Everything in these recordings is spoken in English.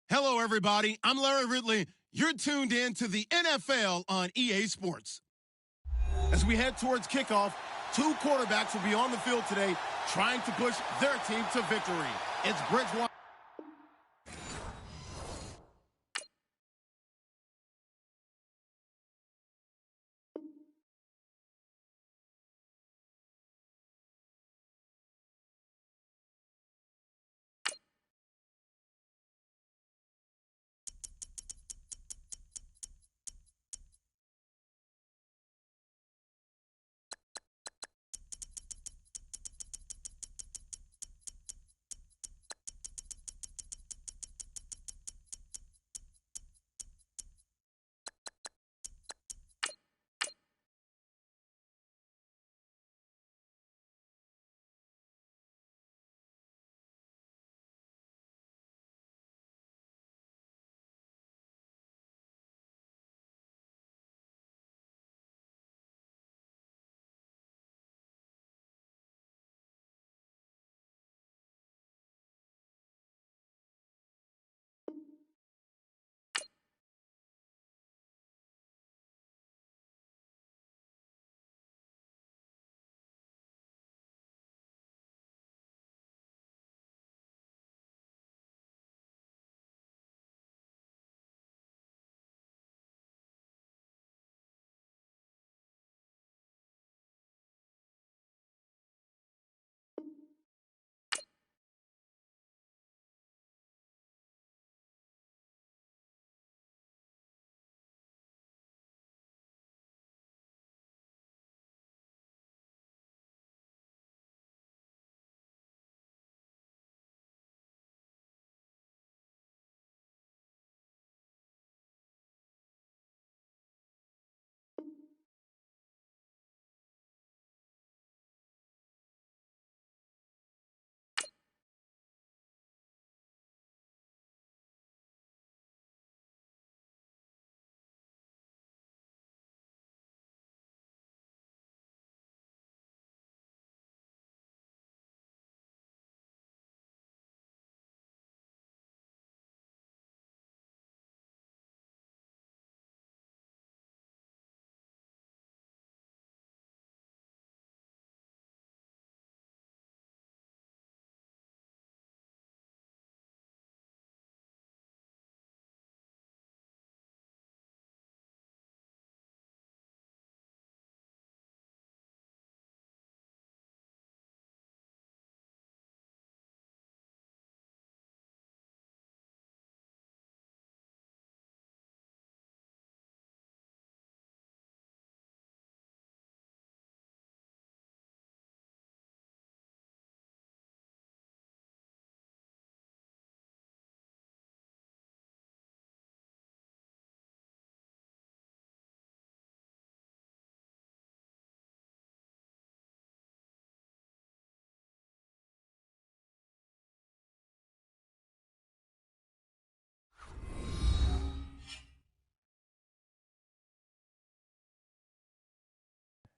Hello, everybody. I'm Larry Ridley. You're tuned in to the NFL on EA Sports. As we head towards kickoff, two quarterbacks will be on the field today trying to push their team to victory. It's Bridgewater.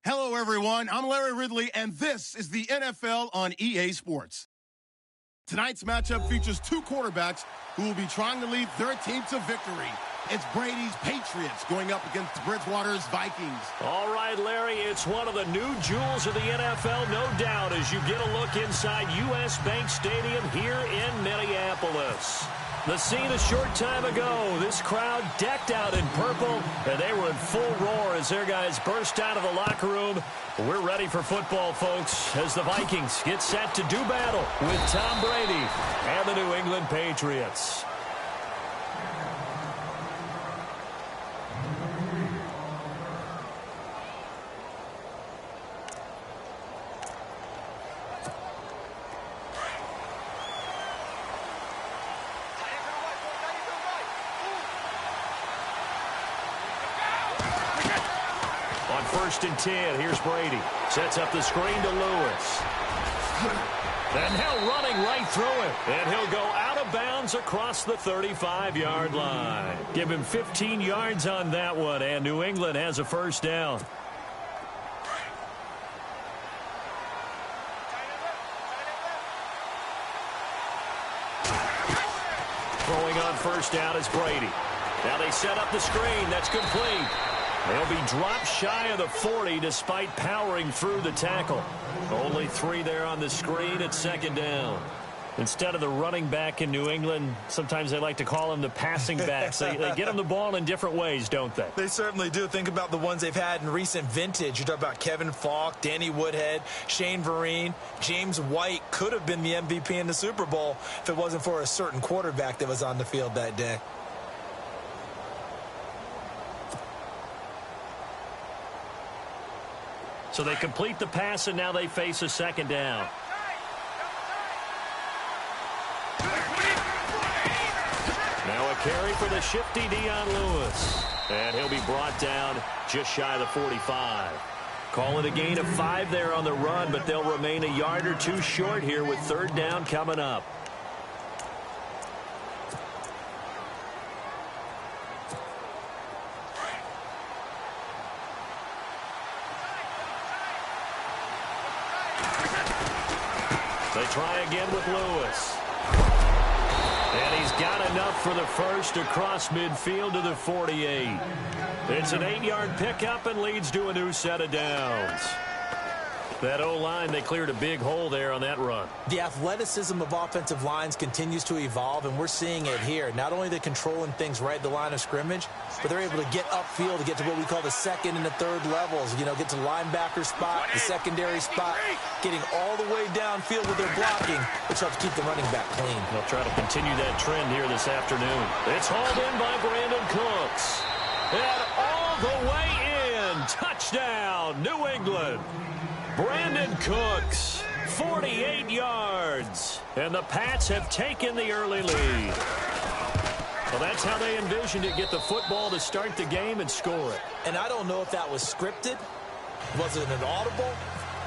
Hello, everyone. I'm Larry Ridley, and this is the NFL on EA Sports. Tonight's matchup features two quarterbacks who will be trying to lead their team to victory. It's Brady's Patriots going up against Bridgewater's Vikings. All right, Larry, it's one of the new jewels of the NFL, no doubt, as you get a look inside U.S. Bank Stadium here in Minneapolis. The scene a short time ago, this crowd decked out in purple, and they were in full roar as their guys burst out of the locker room. We're ready for football, folks, as the Vikings get set to do battle with Tom Brady and the New England Patriots. First and 10, here's Brady. Sets up the screen to Lewis. And now running right through it. And he'll go out of bounds across the 35-yard line. Give him 15 yards on that one, and New England has a first down. Throwing on first down is Brady. Now they set up the screen. That's complete. They'll be dropped shy of the 40 despite powering through the tackle. Only 3 there on the screen at second down. Instead of the running back in New England, sometimes they like to call them the passing backs. They get them the ball in different ways, don't they? They certainly do. Think about the ones they've had in recent vintage. You talk about Kevin Falk, Danny Woodhead, Shane Vereen, James White could have been the MVP in the Super Bowl if it wasn't for a certain quarterback that was on the field that day. So they complete the pass, and now they face a second down. Now a carry for the shifty Dion Lewis. And he'll be brought down just shy of the 45. Call it a gain of 5 there on the run, but they'll remain a yard or 2 short here with third down coming up. They try again with Lewis. And he's got enough for the first across midfield to the 48. It's an 8-yard pickup and leads to a new set of downs. That O-line, they cleared a big hole there on that run. The athleticism of offensive lines continues to evolve, and we're seeing it here. Not only are they controlling things right at the line of scrimmage, but they're able to get upfield to get to what we call the second and the third levels. You know, get to linebacker spot, the secondary spot, getting all the way downfield with their blocking, which helps keep the running back clean. They'll try to continue that trend here this afternoon. It's hauled in by Brandon Cooks. And all the way in. Touchdown, New England. Brandon Cooks, 48 yards. And the Pats have taken the early lead. Well, that's how they envisioned it, get the football to start the game and score it. And I don't know if that was scripted. Was it an audible?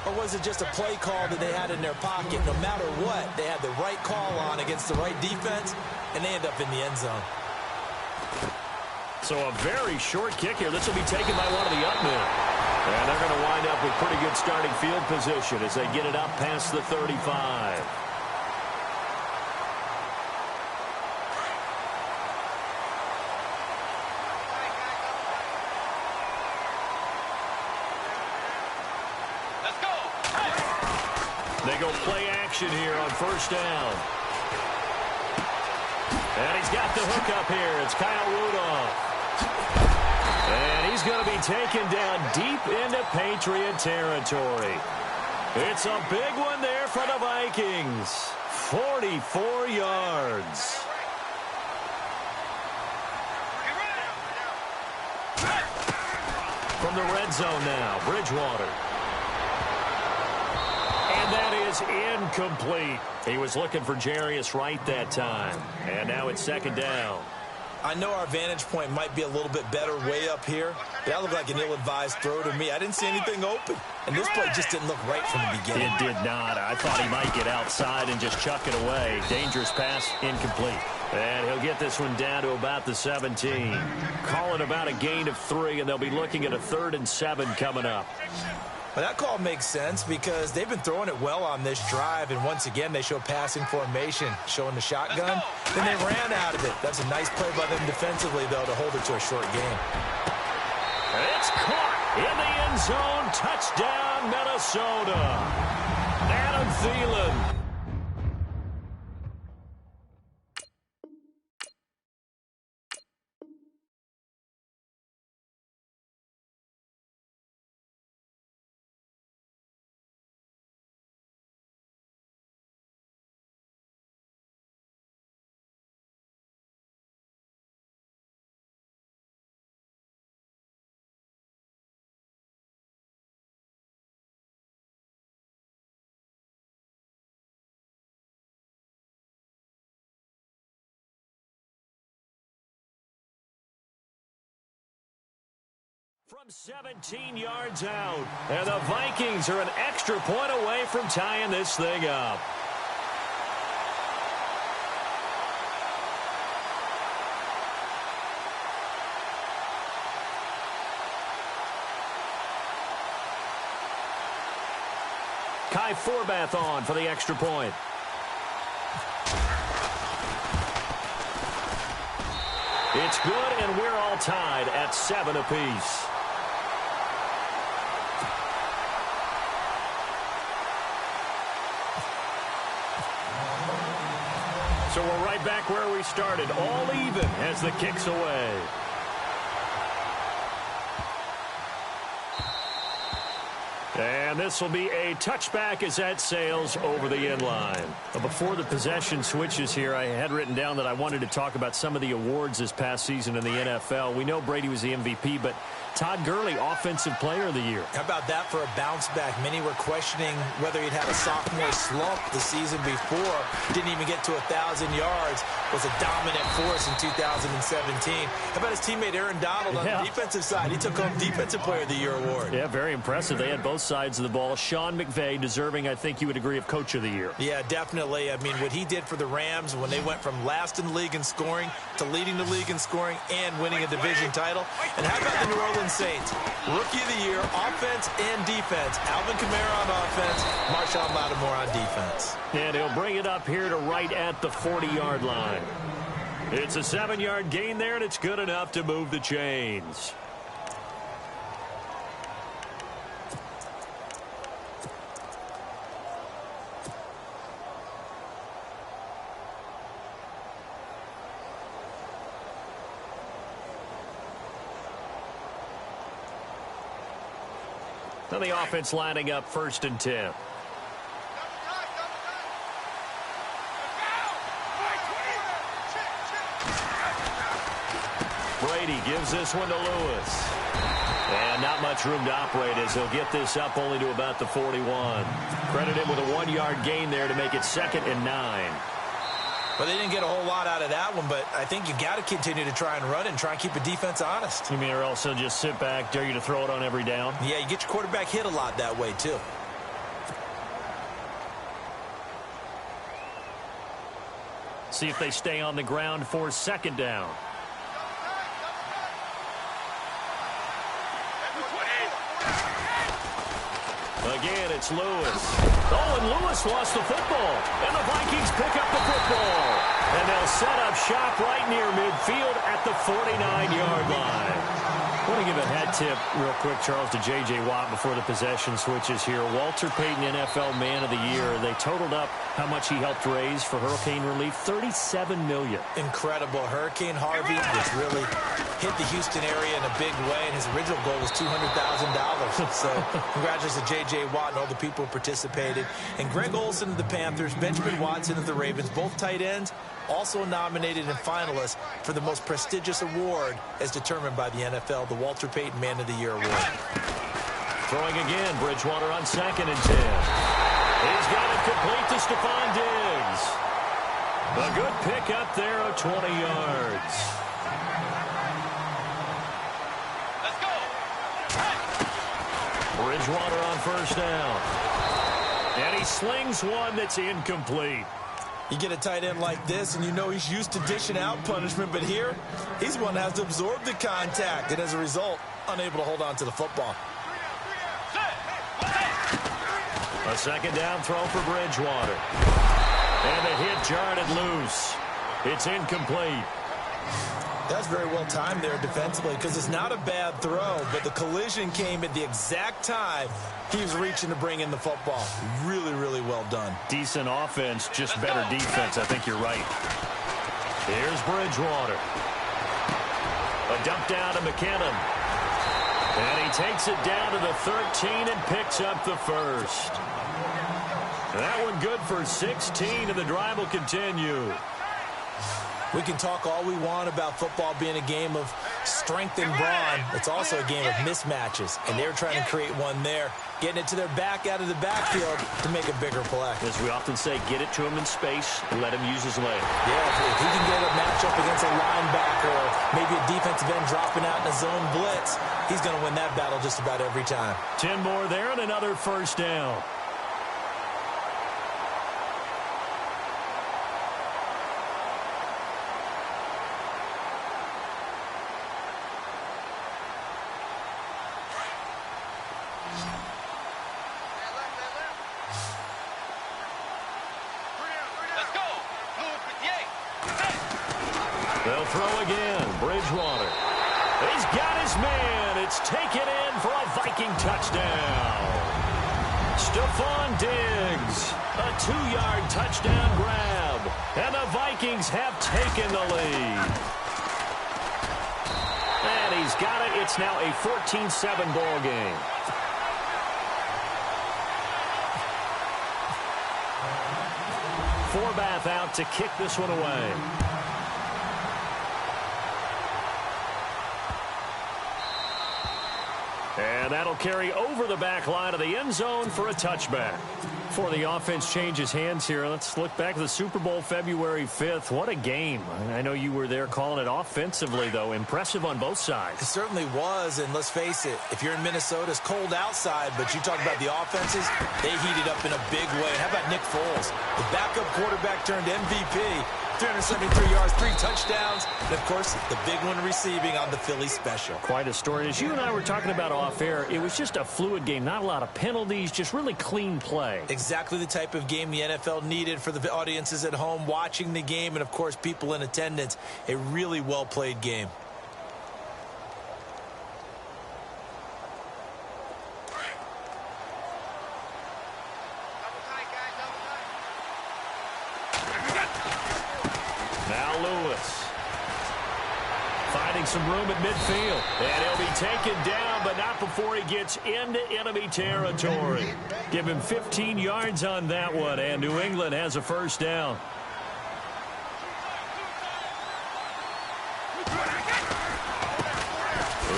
Or was it just a play call that they had in their pocket? No matter what, they had the right call on against the right defense, and they end up in the end zone. So a very short kick here. This will be taken by one of the up men. And they're going to wind up with pretty good starting field position as they get it up past the 35. Let's go. They go play action here on first down. And he's got the hook up here. It's Kyle Rudolph. And he's going to be taken down deep into Patriot territory. It's a big one there for the Vikings. 44 yards. From the red zone now, Bridgewater. And that is incomplete. He was looking for Jarius Wright that time. And now it's second down. I know our vantage point might be a little bit better way up here, but that looked like an ill-advised throw to me. I didn't see anything open, and this play just didn't look right from the beginning. It did not. I thought he might get outside and just chuck it away. Dangerous pass, incomplete. And he'll get this one down to about the 17. Call it about a gain of 3, and they'll be looking at a 3rd and 7 coming up. Well, that call makes sense because they've been throwing it well on this drive, and once again, they show passing formation, showing the shotgun. Then they ran out of it. That's a nice play by them defensively, though, to hold it to a short game. It's caught in the end zone. Touchdown, Minnesota. Adam Thielen. From 17 yards out. And the Vikings are an extra point away from tying this thing up. Kai Forbath on for the extra point. It's good, and we're all tied at 7 apiece. So we're right back where we started, all even as the kick's away. And this will be a touchback as that sails over the end line. Before the possession switches here, I had written down that I wanted to talk about some of the awards this past season in the NFL. We know Brady was the MVP, but Todd Gurley, Offensive Player of the Year. How about that for a bounce back? Many were questioning whether he'd had a sophomore slump the season before. Didn't even get to 1,000 yards. Was a dominant force in 2017. How about his teammate Aaron Donald on the defensive side? He took home Defensive Player of the Year award. Yeah, very impressive. They had both sides of the ball. Sean McVay deserving, I think you would agree, of Coach of the Year. Yeah, definitely. I mean, what he did for the Rams when they went from last in the league in scoring to leading the league in scoring and winning a division title. And how about the New Orleans Saints? Rookie of the Year, offense and defense. Alvin Kamara on offense, Marshawn Lattimore on defense. And he'll bring it up here to right at the 40-yard line. It's a 7-yard gain there, and it's good enough to move the chains. Now the offense lining up 1st and 10. Brady gives this one to Lewis. And not much room to operate as he'll get this up only to about the 41. Credit him with a 1-yard gain there to make it 2nd and 9. Well, they didn't get a whole lot out of that one, but I think you got to continue to try and run and try and keep the defense honest. You mean or also just sit back, dare you to throw it on every down? Yeah, you get your quarterback hit a lot that way, too. See if they stay on the ground for 2nd down. Again, it's Lewis. Oh, and Lewis lost the football. And the Vikings pick up the football. And they'll set up shop right near midfield at the 49-yard line. I want to give a hat tip real quick, Charles, to J.J. Watt before the possession switches here. Walter Payton, NFL Man of the Year. They totaled up how much he helped raise for hurricane relief, $37 million. Incredible. Hurricane Harvey, which really hit the Houston area in a big way, and his original goal was $200,000. So congratulations to J.J. Watt and all the people who participated. And Greg Olsen of the Panthers, Benjamin Watson of the Ravens, both tight ends, also nominated and finalists for the most prestigious award as determined by the NFL, the Walter Payton Man of the Year Award. Throwing again, Bridgewater on 2nd and 10. He's got it complete to Stephon Diggs. A good pick up there of 20 yards. Let's go. Bridgewater on 1st down. And he slings one that's incomplete. You get a tight end like this, and you know he's used to dishing out punishment, but here, he's one that has to absorb the contact, and as a result, unable to hold on to the football. A 2nd down throw for Bridgewater. And the hit jarred it loose. It's incomplete. That's very well timed there defensively because it's not a bad throw, but the collision came at the exact time he was reaching to bring in the football. Really, really well done. Decent offense, just better defense. I think you're right. Here's Bridgewater. A dump down to McKinnon. And he takes it down to the 13 and picks up the 1st. That one good for 16, and the drive will continue. We can talk all we want about football being a game of strength and brawn. It's also a game of mismatches, and they're trying to create one there, getting it to their back out of the backfield to make a bigger play. As we often say, get it to him in space and let him use his leg. Yeah, if he can get a matchup against a linebacker or maybe a defensive end dropping out in a zone blitz, he's going to win that battle just about every time. 10 more there and another 1st down. They'll throw again. Bridgewater. He's got his man. It's taken in for a Viking touchdown. Stephon Diggs. A 2-yard touchdown grab. And the Vikings have taken the lead. And he's got it. It's now a 14-7 ball game. Forbath out to kick this one away. And that'll carry over the back line of the end zone for a touchback. Before the offense changes hands here, let's look back at the Super Bowl February 5th. What a game. I know you were there calling it offensively, though. Impressive on both sides. It certainly was, and let's face it, if you're in Minnesota, it's cold outside, but you talk about the offenses, they heated up in a big way. How about Nick Foles? The backup quarterback turned MVP. 373 yards, 3 touchdowns, and, of course, the big one receiving on the Philly special. Quite a story. As you and I were talking about off air, it was just a fluid game, not a lot of penalties, just really clean play. Exactly the type of game the NFL needed for the audiences at home watching the game and, of course, people in attendance. A really well-played game. Now Lewis. Finding some room at midfield. And he'll be taken down, but not before he gets into enemy territory. Give him 15 yards on that one, and New England has a first down.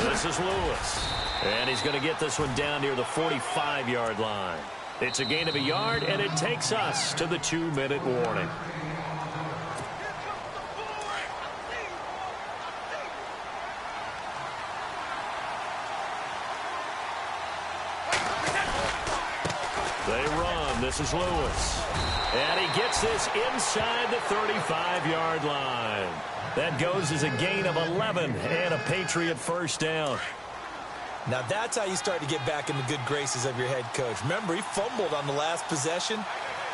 This is Lewis. And he's going to get this one down near the 45-yard line. It's a gain of a yard, and it takes us to the 2-minute warning. They run. This is Lewis. And he gets this inside the 35-yard line. That goes as a gain of 11 and a Patriot first down. Now that's how you start to get back in the good graces of your head coach. Remember, he fumbled on the last possession.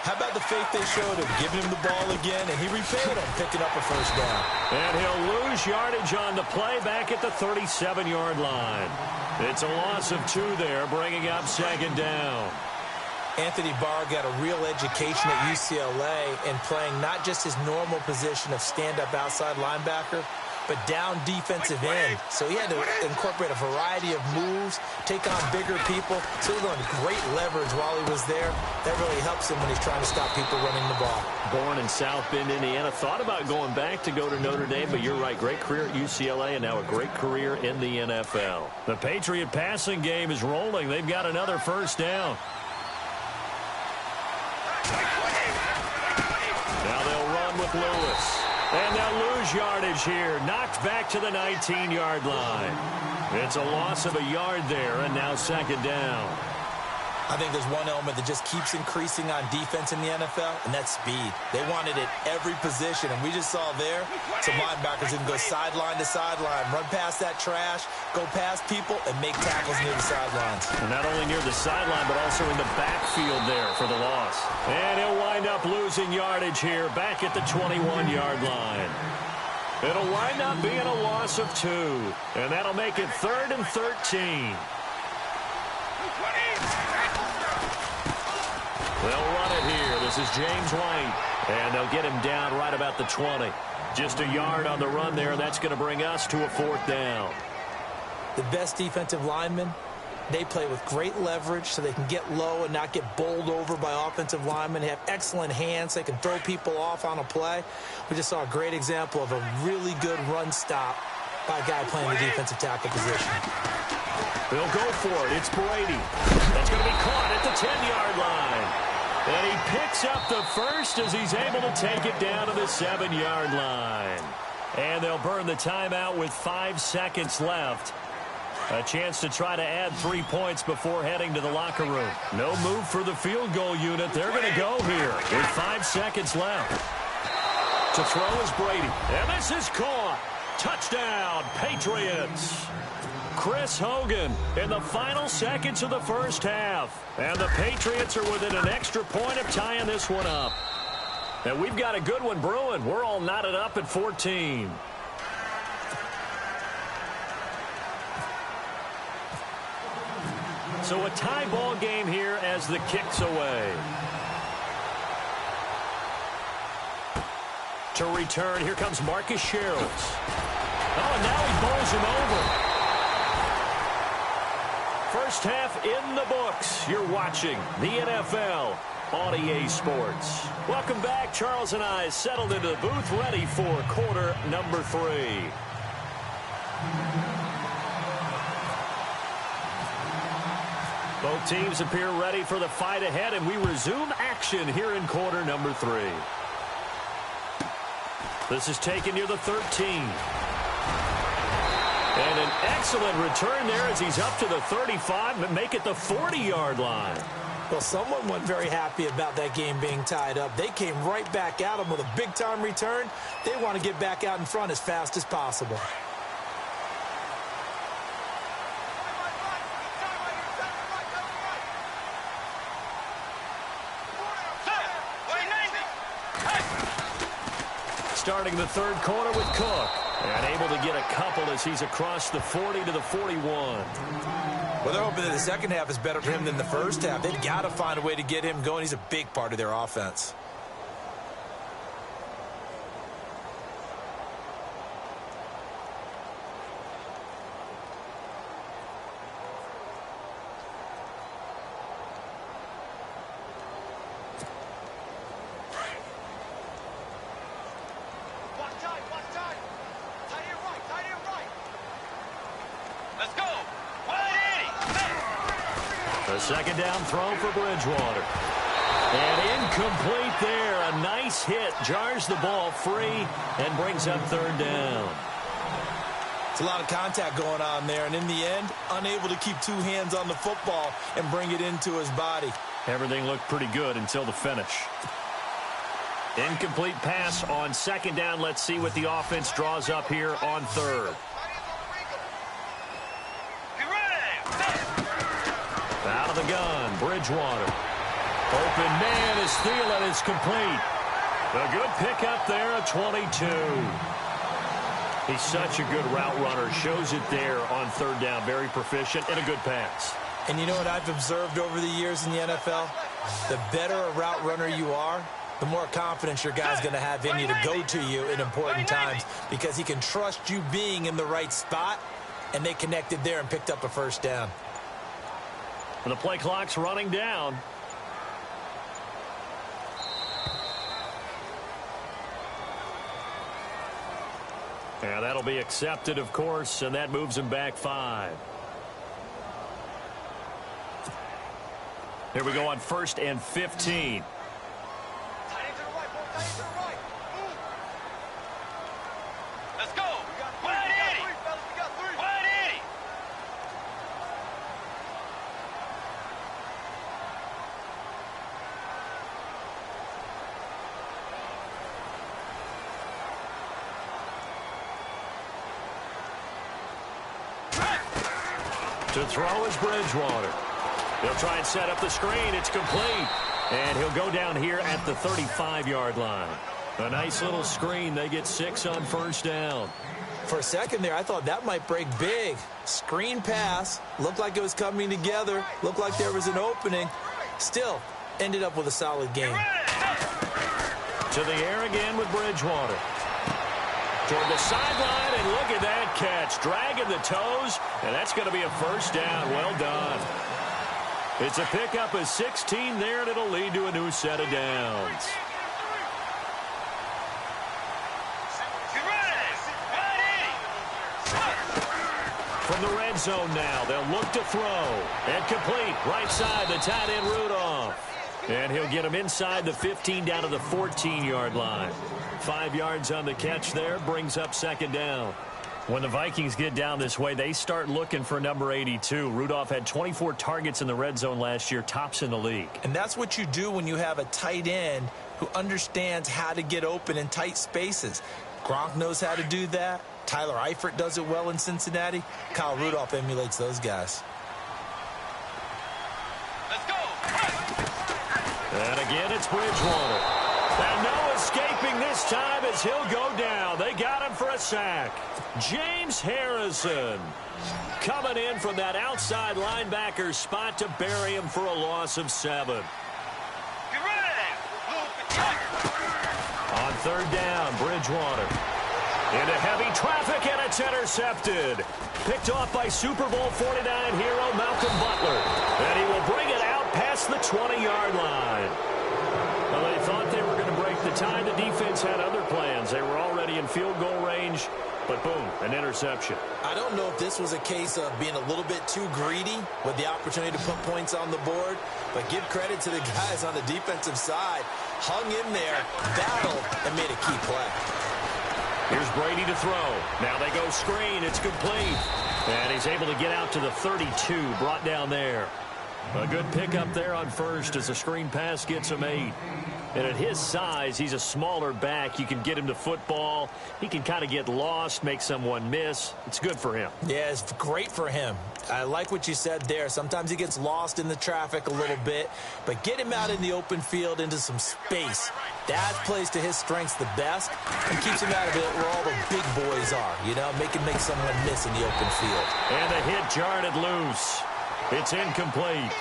How about the faith they showed him, giving him the ball again, and he repaid him, picking up a first down. And he'll lose yardage on the play back at the 37-yard line. It's a loss of 2 there, bringing up second down. Anthony Barr got a real education at UCLA in playing not just his normal position of stand-up outside linebacker, but down defensive end. So he had to incorporate a variety of moves, take on bigger people. So he learned great leverage while he was there. That really helps him when he's trying to stop people running the ball. Born in South Bend, Indiana. Thought about going back to go to Notre Dame, but you're right. Great career at UCLA and now a great career in the NFL. The Patriot passing game is rolling. They've got another first down. Now they'll run with Lewis. And they'll lose yardage here. Knocked back to the 19-yard line. It's a loss of a yard there, and now second down. I think there's one element that just keeps increasing on defense in the NFL, and that's speed. They want it at every position, and we just saw there some linebackers who can go sideline to sideline, run past that trash, go past people, and make tackles near the sidelines. And not only near the sideline, but also in the backfield there for the loss. And he'll wind up losing yardage here back at the 21-yard line. It'll wind up being a loss of 2, and that'll make it 3rd and 13. They'll run it here. This is James White. And they'll get him down right about the 20. Just a yard on the run there. That's going to bring us to a 4th down. The best defensive linemen, they play with great leverage so they can get low and not get bowled over by offensive linemen. They have excellent hands. They can throw people off on a play. We just saw a great example of a really good run stop by a guy playing the defensive tackle position. They'll go for it. It's Brady. That's going to be caught at the 10-yard line. And he picks up the first as he's able to take it down to the 7-yard line. And they'll burn the timeout with 5 seconds left. A chance to try to add 3 points before heading to the locker room. No move for the field goal unit. They're going to go here with 5 seconds left. To throw is Brady. And this is caught. Touchdown, Patriots. Chris Hogan in the final seconds of the first half. And the Patriots are within an extra point of tying this one up. And we've got a good one brewing. We're all knotted up at 14. So a tie ball game here as the kick's away. To return, here comes Marcus Sherrills. Oh, and now he bowls him over. First half in the books. You're watching the NFL on EA Sports. Welcome back. Charles and I settled into the booth, ready for quarter number 3. Both teams appear ready for the fight ahead, and we resume action here in quarter number 3. This is taken near the 13. And an excellent return there as he's up to the 35 and make it the 40-yard line. Well, someone wasn't very happy about that game being tied up. They came right back at him with a big-time return. They want to get back out in front as fast as possible. Starting the third quarter with Cook. And able to get a couple as he's across the 40 to the 41. Well, they're hoping that the second half is better for him than the first half. They've got to find a way to get him going. He's a big part of their offense. A second down throw for Bridgewater. And incomplete there. A nice hit. Jars the ball free and brings up third down. It's a lot of contact going on there. And in the end, unable to keep two hands on the football and bring it into his body. Everything looked pretty good until the finish. Incomplete pass on second down. Let's see what the offense draws up here on third. Out of the gun, Bridgewater. Open man is Thielen. It's complete. A good pickup there at 22. He's such a good route runner. Shows it there on third down. Very proficient and a good pass. And you know what I've observed over the years in the NFL? The better a route runner you are, the more confidence your guy's going to have in you to go to you in important times because he can trust you being in the right spot, and they connected there and picked up a first down. The play clock's running down. And that'll be accepted, of course, and that moves him back 5. Here we go on 1st and 15. Let's go. Wide 80. Wide 80. To throw is Bridgewater. He'll try and set up the screen. It's complete. And he'll go down here at the 35-yard line. A nice little screen. They get 6 on first down. For a second there, I thought that might break big. Screen pass. Looked like it was coming together. Looked like there was an opening. Still, ended up with a solid game. To the air again with Bridgewater. Toward the sideline, and look at that catch. Dragging the toes, and that's going to be a first down. Well done. It's a pickup of 16 there, and it'll lead to a new set of downs. From the red zone now, they'll look to throw. And complete. Right side, the tight end Rudolph. And he'll get him inside the 15 down to the 14-yard line. 5 yards on the catch there, brings up second down. When the Vikings get down this way, they start looking for number 82. Rudolph had 24 targets in the red zone last year, tops in the league. And that's what you do when you have a tight end who understands how to get open in tight spaces. Gronk knows how to do that. Tyler Eifert does it well in Cincinnati. Kyle Rudolph emulates those guys. Let's go. And again, it's Bridgewater. And no escape escaping this time as he'll go down. They got him for a sack. James Harrison coming in from that outside linebacker spot to bury him for a loss of 7. On third down, Bridgewater into heavy traffic, and it's intercepted. Picked off by Super Bowl 49 hero Malcolm Butler. And he will bring it out past the 20-yard line. Well, they thought they were going to break the tie. The defense had other plans. They were already in field goal range, but boom, an interception. I don't know if this was a case of being a little bit too greedy with the opportunity to put points on the board, but give credit to the guys on the defensive side. Hung in there, battled, and made a key play. Here's Brady to throw. Now they go screen. It's complete. And he's able to get out to the 32, brought down there. A good pickup there on first as the screen pass gets him 8. And at his size, he's a smaller back. You can get him to football. He can kind of get lost, make someone miss. It's good for him. Yeah, it's great for him. I like what you said there. Sometimes he gets lost in the traffic a little bit, but get him out in the open field into some space. That plays to his strengths the best and keeps him out of it where all the big boys are, you know, make someone miss in the open field. And the hit jarred it loose. It's incomplete.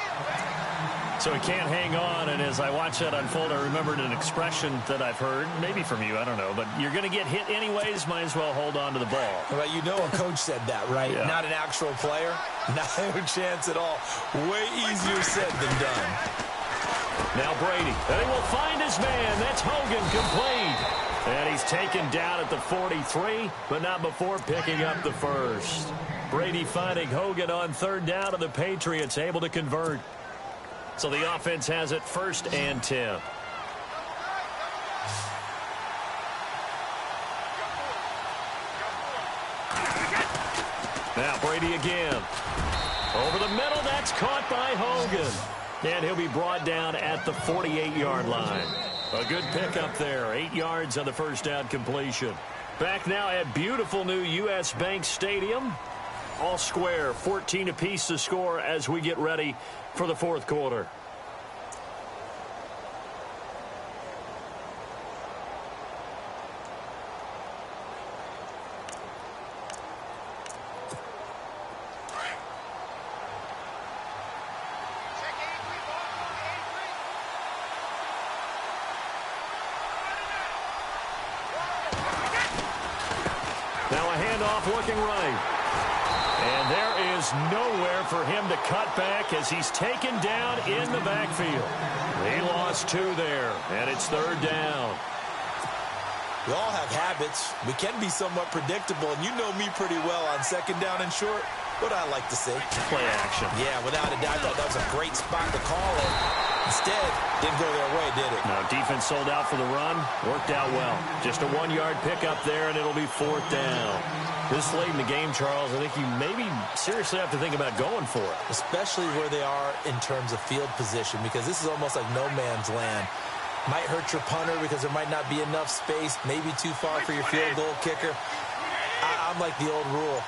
So he can't hang on, and as I watch that unfold, I remembered an expression that I've heard, maybe from you, I don't know, but you're going to get hit anyways, might as well hold on to the ball. Well, you know a coach said that, right? Yeah. Not an actual player. No chance at all. Way easier said than done. Now Brady, and he will find his man. That's Hogan, complete. And he's taken down at the 43, but not before picking up the first. Brady finding Hogan on third down, and the Patriots able to convert. So the offense has it 1st and 10. Now Brady again. Over the middle, that's caught by Hogan. And he'll be brought down at the 48-yard line. A good pickup there. 8 yards on the first down completion. Back now at beautiful new U.S. Bank Stadium. All square, 14 apiece to score as we get ready for the fourth quarter. Now a handoff looking right. And there is nowhere for him to cut back as he's taken down in the backfield. He lost 2 there, and it's third down. We all have habits. We can be somewhat predictable, and you know me pretty well on second down and short. What I like to say. Play action. Yeah, without a doubt, I thought that was a great spot to call it. Instead, didn't go their way, did it? Now, defense sold out for the run. Worked out well. Just a 1-yard pickup there, and it'll be 4th down. This late in the game, Charles, I think you maybe seriously have to think about going for it. Especially where they are in terms of field position, because this is almost like no man's land. Might hurt your punter because there might not be enough space, maybe too far for your field goal kicker. I'm like the old rule.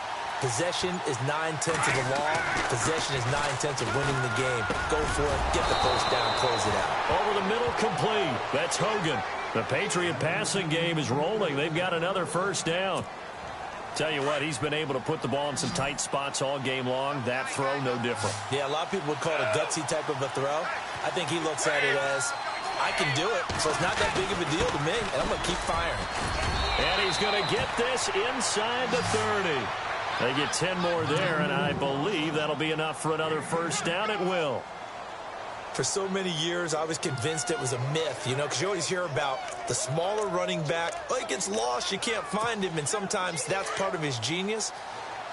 Possession is 9/10 of the law. Possession is 9/10 of winning the game. Go for it. Get the first down. Close it out. Over the middle, complete. That's Hogan. The Patriot passing game is rolling. They've got another first down. Tell you what, he's been able to put the ball in some tight spots all game long. That throw, no different. Yeah, a lot of people would call it a gutsy type of a throw. I think he looks at it as, I can do it, so it's not that big of a deal to me, and I'm going to keep firing. And he's going to get this inside the 30. They get 10 more there, and I believe that'll be enough for another first down. It will. For so many years, I was convinced it was a myth, you know, because you always hear about the smaller running back. Oh, he gets lost, you can't find him, and sometimes that's part of his genius.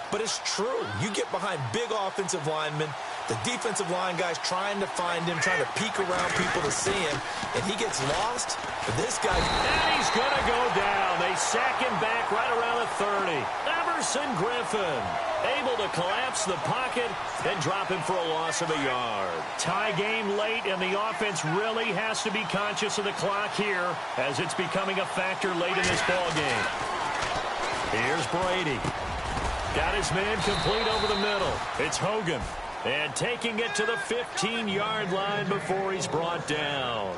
But it's true. You get behind big offensive linemen, the defensive line guys trying to find him, trying to peek around people to see him, and he gets lost. But this guy... And he's going to go down. They sack him back right around the 30. Everson Griffin able to collapse the pocket and drop him for a loss of a yard. Tie game late, and the offense really has to be conscious of the clock here as it's becoming a factor late in this ball game. Here's Brady. Got his man complete over the middle. It's Hogan. And taking it to the 15-yard line before he's brought down.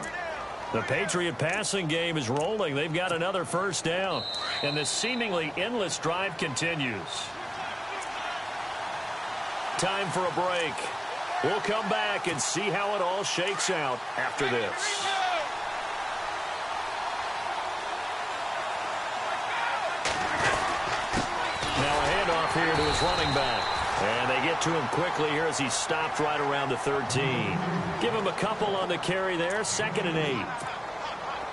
The Patriot passing game is rolling. They've got another first down. And this seemingly endless drive continues. Time for a break. We'll come back and see how it all shakes out after this. Now a handoff here to his running back. And they get to him quickly here as he stopped right around the 13. Give him a couple on the carry there. 2nd and 8.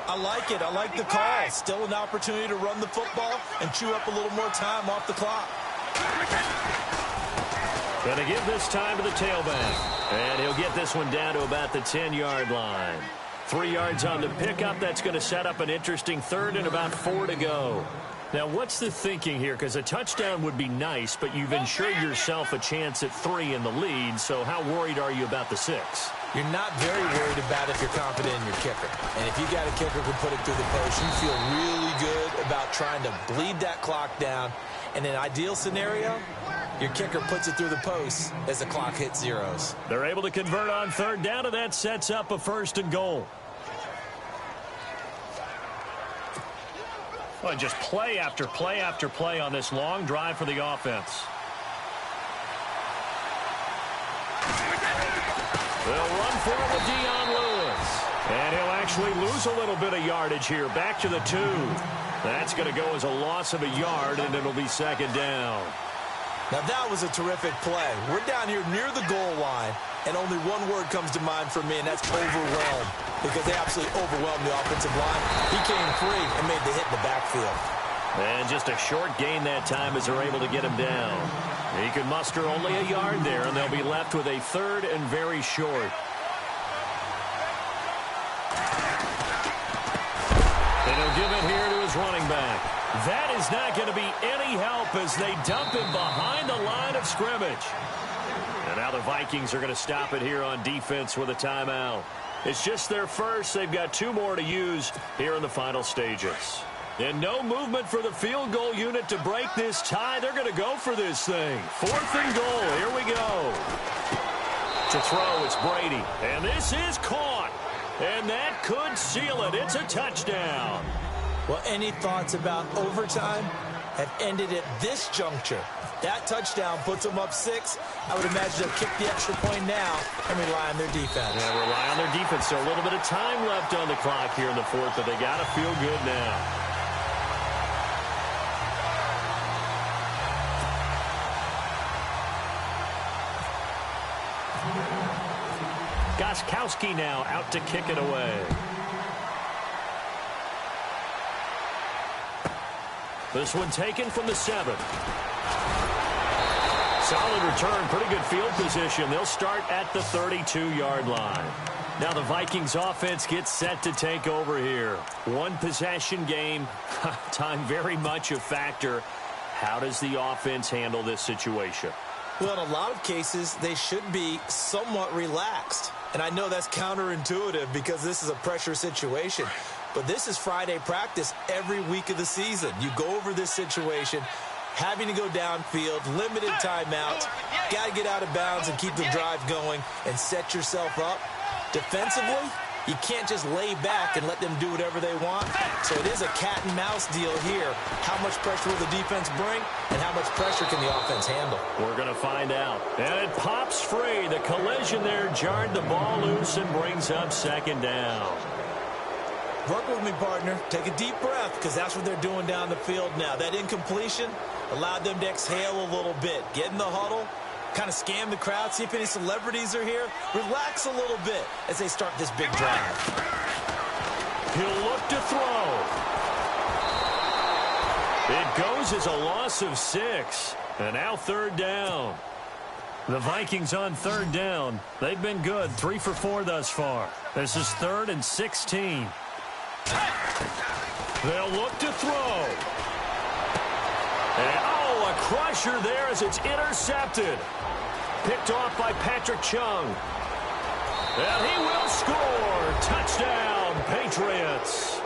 I like it. I like the call. Still an opportunity to run the football and chew up a little more time off the clock. Going to give this time to the tailback. And he'll get this one down to about the 10-yard line. 3 yards on the pickup. That's going to set up an interesting 3rd and about 4 to go. Now, what's the thinking here? Because a touchdown would be nice, but you've ensured yourself a chance at 3 in the lead. So how worried are you about the 6? You're not very worried about if you're confident in your kicker. And if you got a kicker who put it through the post, you feel really good about trying to bleed that clock down. In an ideal scenario, your kicker puts it through the post as the clock hits zeros. They're able to convert on 3rd down, and that sets up a 1st and goal. Well, just play after play after play on this long drive for the offense. They'll run for it with Dion Lewis. And he'll actually lose a little bit of yardage here. Back to the 2. That's going to go as a loss of a yard, and it'll be 2nd down. Now, that was a terrific play. We're down here near the goal line, and only one word comes to mind for me, and that's overwhelmed, because they absolutely overwhelmed the offensive line. He came free and made the hit in the backfield. And just a short gain that time as they're able to get him down. He can muster only a yard there, and they'll be left with a 3rd and very short. And he'll give it here to his running back. That is not going to be any help as they dump him behind the line of scrimmage. And now the Vikings are going to stop it here on defense with a timeout. It's just their first. They've got 2 more to use here in the final stages. And no movement for the field goal unit to break this tie. They're going to go for this thing. 4th and goal. Here we go. To throw, it's Brady. And this is caught. And that could seal it. It's a touchdown. Well, any thoughts about overtime have ended at this juncture. That touchdown puts them up 6. I would imagine they'll kick the extra point now and rely on their defense. Yeah, rely on their defense. So a little bit of time left on the clock here in the 4th, but they got to feel good now. Gostkowski now out to kick it away. This one taken from the 7. Solid return, pretty good field position. They'll start at the 32-yard line. Now the Vikings offense gets set to take over here. 1 possession game. Time very much a factor. How does the offense handle this situation? Well, in a lot of cases, they should be somewhat relaxed. And I know that's counterintuitive because this is a pressure situation. But this is Friday practice every week of the season. You go over this situation, having to go downfield, limited timeouts, got to get out of bounds and keep the drive going and set yourself up. Defensively, you can't just lay back and let them do whatever they want. So it is a cat and mouse deal here. How much pressure will the defense bring and how much pressure can the offense handle? We're going to find out. And it pops free. The collision there jarred the ball loose and brings up 2nd down. Work with me, partner. Take a deep breath because that's what they're doing down the field now. That incompletion allowed them to exhale a little bit. Get in the huddle, kind of scan the crowd, see if any celebrities are here. Relax a little bit as they start this big drive. He'll look to throw. It goes as a loss of 6. And now 3rd down. The Vikings on 3rd down. They've been good. 3 for 4 thus far. This is 3rd and 16. They'll look to throw. And, oh, a crusher there as it's intercepted. Picked off by Patrick Chung. And he will score. Touchdown, Patriots.